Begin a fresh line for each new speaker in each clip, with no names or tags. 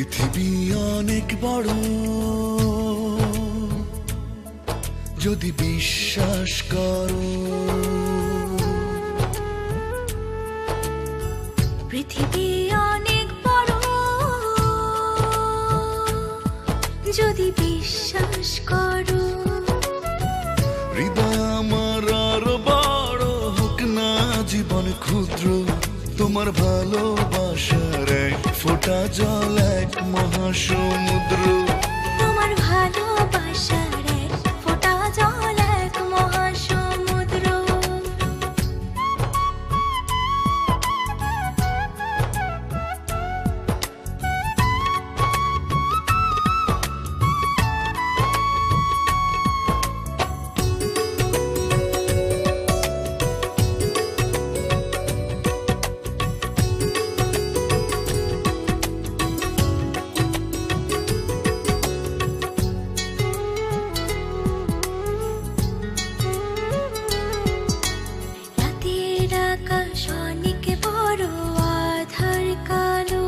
পৃথিবী অনেক বড়, যদি বিশ্বাস করো।
পৃথিবী অনেক বড়, যদি বিশ্বাস করো।
হৃদয় আমার আরো বড় হোক না জীবন ক্ষুদ্র, তোমার ভালোবাসার এক ফোঁটা জল এক মহাসমুদ্র।
তোমার ভালোবাসার এক ফোঁটা জল এক মহাসমুদ্র। রাতের আকাশ অনেক বড়, আধার কালো।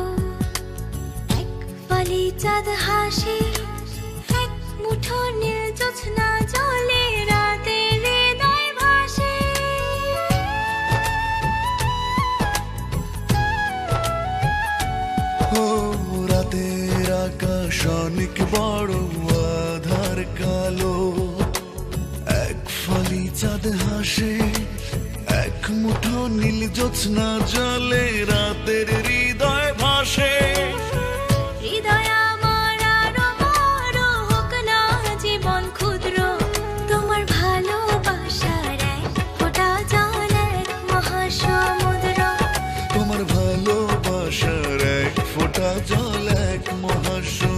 এক ফালি চাঁদ হাসে, এক মুঠো নীল জ্যোৎস্না জলে, রাতের হৃদয় ভাসে।
ও রাতের আকাশ অনেক বড়, আধার কালো। এক ফালি চাঁদ হাসে, এক মুঠো নীল জ্যোৎস্না জলে, রাতের হৃদয় ভাসে।
হৃদয় আমার আরো বড় হোক না জীবন ক্ষুদ্র, তোমার ভালোবাসার এক ফোঁটা জল এক মহাসমুদ্র।
তোমার ভালোবাসার এক ফোঁটা জল এক মহাসমুদ্র।